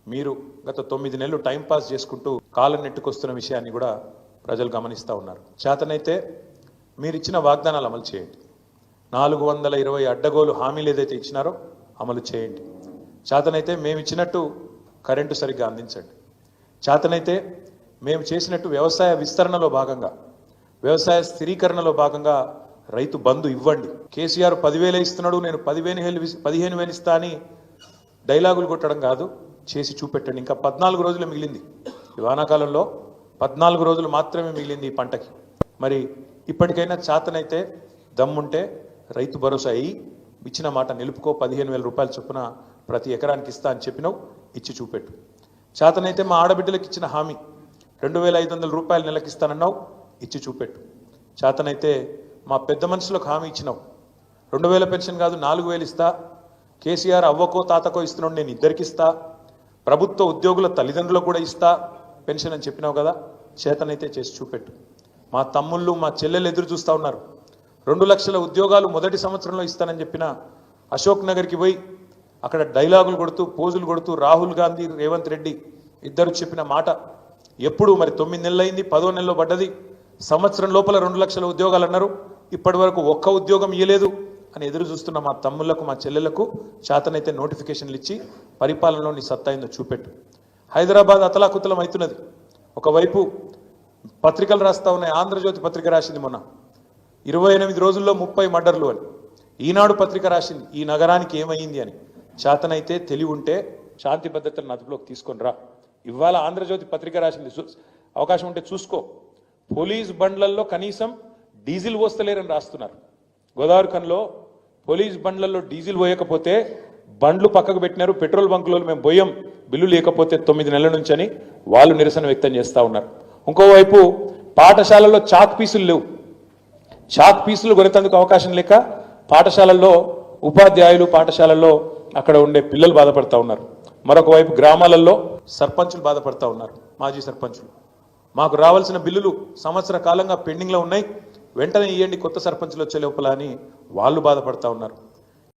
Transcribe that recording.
మీరు గత 9 నెలలు టైం పాస్ చేసుకుంటూ కాలం నెట్టుకొస్తున్న విషయాన్ని కూడా ప్రజలు గమనిస్తూ ఉన్నారు. చేతనైతే మీరు ఇచ్చిన వాగ్దానాలు అమలు చేయండి. 420 అడ్డగోలు హామీలు ఏదైతే ఇచ్చినారో అమలు చేయండి. చేతనైతే మేము ఇచ్చినట్టు కరెంటు సరిగ్గా అందించండి. చేతనైతే మేము చేసినట్టు వ్యవసాయ విస్తరణలో భాగంగా, వ్యవసాయ స్థిరీకరణలో భాగంగా రైతు బంధు ఇవ్వండి. కేసీఆర్ 10,000 ఇస్తున్నాడు, నేను 15,000 ఇస్తా అని డైలాగులు కొట్టడం కాదు, చేసి చూపెట్టండి. ఇంకా 14 రోజులు మిగిలింది. ఈ వానాకాలంలో 14 రోజులు మాత్రమే మిగిలింది ఈ పంటకి. మరి ఇప్పటికైనా చేతనైతే దమ్ముంటే రైతు భరోసా అయ్యి ఇచ్చిన మాట నిలుపుకో. 15,000 రూపాయల చొప్పున ప్రతి ఎకరానికి ఇస్తా అని చెప్పినావు, ఇచ్చి చూపెట్టు. చేతనైతే మా ఆడబిడ్డలకు ఇచ్చిన హామీ 2,500 రూపాయలు నెలకి ఇస్తానన్నావు, ఇచ్చి చూపెట్టు. చేతనైతే మా పెద్ద మనుషులకు హామీ ఇచ్చినావు, 2,000 పెన్షన్ కాదు 4,000 ఇస్తా. కేసీఆర్ అవ్వకో తాతకో ఇస్తున్నాడు, నేను ఇద్దరికి ఇస్తా. ప్రభుత్వ ఉద్యోగుల తల్లిదండ్రులకు కూడా ఇస్తా పెన్షన్ అని చెప్పినావు కదా, చేతనైతే చేసి చూపెట్టు. మా తమ్ముళ్ళు మా చెల్లెలు ఎదురు చూస్తూ ఉన్నారు. 2 లక్షల ఉద్యోగాలు మొదటి సంవత్సరంలో ఇస్తానని చెప్పిన అశోక్ నగర్కి పోయి అక్కడ డైలాగులు కొడుతూ పోజులు కొడుతూ రాహుల్ గాంధీ రేవంత్ రెడ్డి ఇద్దరు చెప్పిన మాట ఎప్పుడు మరి 9 నెలలు అయింది, 10వ నెలలో పడ్డది. సంవత్సరం లోపల 2 లక్షల ఉద్యోగాలు అన్నారు, ఇప్పటి వరకు ఒక్క ఉద్యోగం ఇవ్వలేదు అని ఎదురు చూస్తున్న మా తమ్ముళ్లకు మా చెల్లెళ్లకు చేతనైతే నోటిఫికేషన్లు ఇచ్చి పరిపాలనలో నీ సత్తా అయిందో చూపెట్టు. హైదరాబాద్ అతలాకుతలం అవుతున్నది. ఒకవైపు పత్రికలు రాస్తా ఉన్నాయి. ఆంధ్రజ్యోతి పత్రిక రాసింది మొన్న 28 రోజుల్లో 30 మర్డర్లు అని. ఈనాడు పత్రిక రాసింది ఈ నగరానికి ఏమైంది అని. చేతనైతే తెలివి ఉంటే శాంతి భద్రతలను అదుపులోకి తీసుకొని రా. ఇవాళ ఆంధ్రజ్యోతి పత్రిక రాసింది, అవకాశం ఉంటే చూసుకో. పోలీస్ బండ్లలో కనీసం డీజిల్ పోస్తలేరని రాస్తున్నారు. గోదావరి కన్లో పోలీస్ బండ్లలో డీజిల్ పోయకపోతే బండ్లు పక్కకు పెట్టినారు. పెట్రోల్ బంకులో మేము పోయాం బిల్లు లేకపోతే 9 నెలల నుంచి అని వాళ్ళు నిరసన వ్యక్తం చేస్తూ ఉన్నారు. ఇంకోవైపు పాఠశాలల్లో చాక్ పీసులు లేవు. చాక్ పీసులు కొనేందుకు అవకాశం లేక పాఠశాలల్లో ఉపాధ్యాయులు పాఠశాలల్లో అక్కడ ఉండే పిల్లలు బాధపడతా ఉన్నారు. మరొక వైపు గ్రామాలలో సర్పంచులు బాధపడతా ఉన్నారు. మాజీ సర్పంచులు మాకు రావాల్సిన బిల్లులు సంవత్సర కాలంగా పెండింగ్లో ఉన్నాయి, వెంటనే ఇవ్వండి కొత్త సర్పంచులు వచ్చే లోపల అని వాళ్ళు బాధపడతా ఉన్నారు.